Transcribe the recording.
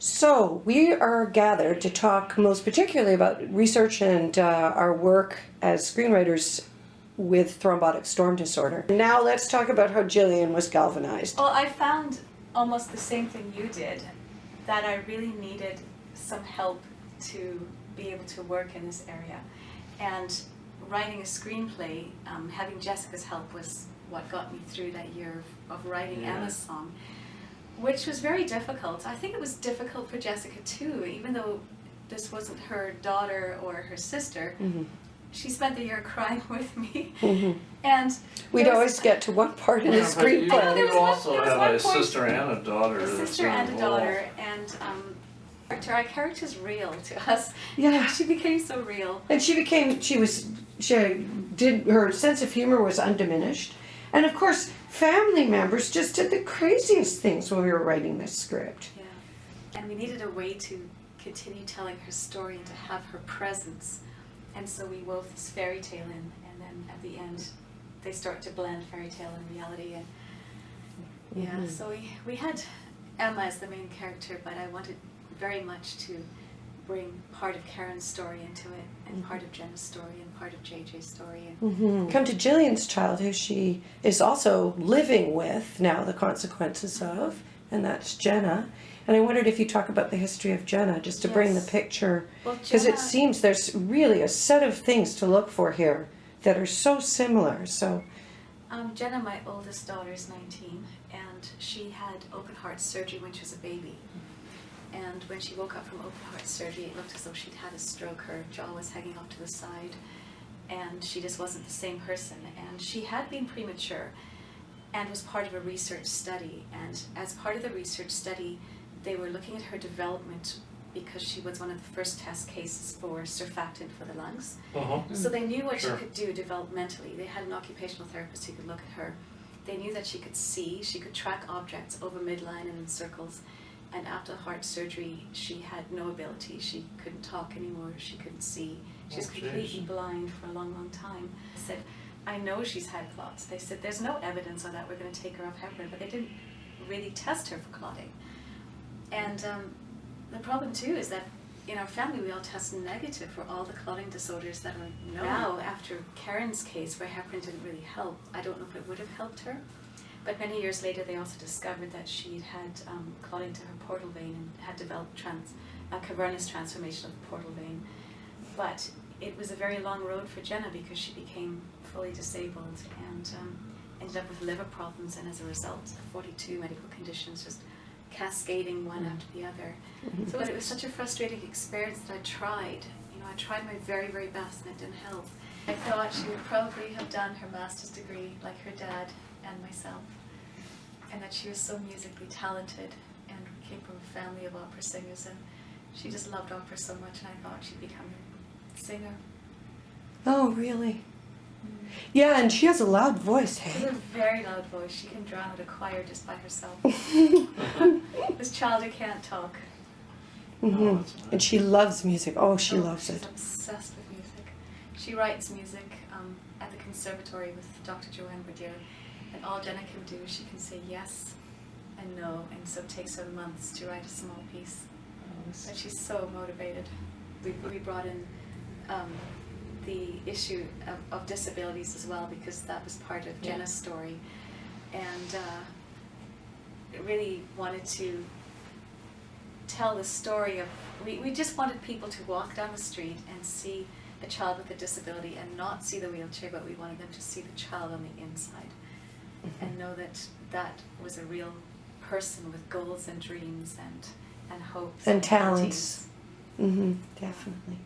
So we are gathered to talk most particularly about research and our work as screenwriters with thrombotic storm disorder. Now let's talk about how Gillian was galvanized. Well, I found almost the same thing you did, that I really needed some help to be able to work in this area. And writing a screenplay, having Jessica's help was what got me through that year of writing Emma's song, which was very difficult. I think it was difficult for Jessica too, even though this wasn't her daughter or her sister. She spent the year crying with me, and we'd always get to one part in the screenplay. You also have a sister and a daughter. A sister and a daughter, and our character's real to us. Yeah, she became so real, and her sense of humor was undiminished, and of course, family members just did the craziest things when we were writing this script. Yeah, and we needed a way to continue telling her story and to have her presence. And so we wove this fairy tale in, and then at the end, they start to blend fairy tale and reality. And yeah, so we had Emma as the main character, but I wanted very much to bring part of Karen's story into it, and part of Jenna's story, and part of JJ's story. And come to Gillian's child, who she is also living with now, the consequences of, and that's Jenna. And I wondered if you talk about the history of Jenna, just to bring the picture, because it seems there's really a set of things to look for here that are so similar. So, Jenna, my oldest daughter, is 19, and she had open heart surgery when she was a baby. And when she woke up from open heart surgery, it looked as though she'd had a stroke. Her jaw was hanging off to the side, and she just wasn't the same person. And she had been premature, and was part of a research study. And as part of the research study, they were looking at her development because she was one of the first test cases for surfactant for the lungs. So they knew what she could do developmentally. They had an occupational therapist who could look at her. They knew that she could see, she could track objects over midline and in circles. And after heart surgery, she had no ability. She couldn't talk anymore, she couldn't see. She was completely blind for a long, long time. I said, I know she's had clots. They said, there's no evidence of that, we're going to take her off heparin, but they didn't really test her for clotting. And the problem too is that in our family we all test negative for all the clotting disorders that are known. Now, after Karen's case where heparin didn't really help, I don't know if it would have helped her, but many years later they also discovered that she'd had clotting to her portal vein and had developed a cavernous transformation of the portal vein. But it was a very long road for Jenna because she became fully disabled and ended up with liver problems, and as a result 42 medical conditions just cascading one after the other. So it was such a frustrating experience that I tried. I tried my very, very best and it didn't help. I thought she would probably have done her master's degree like her dad and myself, and that she was so musically talented and came from a family of opera singers, and she just loved opera so much, and I thought she'd become a singer. Oh, really? Yeah, and she has a loud voice, hey? She has a very loud voice. She can drown out a choir just by herself. This child who can't talk. And she loves music. Oh, she loves it. She's obsessed with music. She writes music at the conservatory with Dr. Joanne Berdier, and all Jenna can do is she can say yes and no, and so it takes her months to write a small piece. But she's so motivated. We brought in the issue of disabilities as well, because that was part of Jenna's story, and really wanted to tell the story of, we just wanted people to walk down the street and see a child with a disability and not see the wheelchair, but we wanted them to see the child on the inside and know that that was a real person with goals and dreams and hopes and talents. Definitely.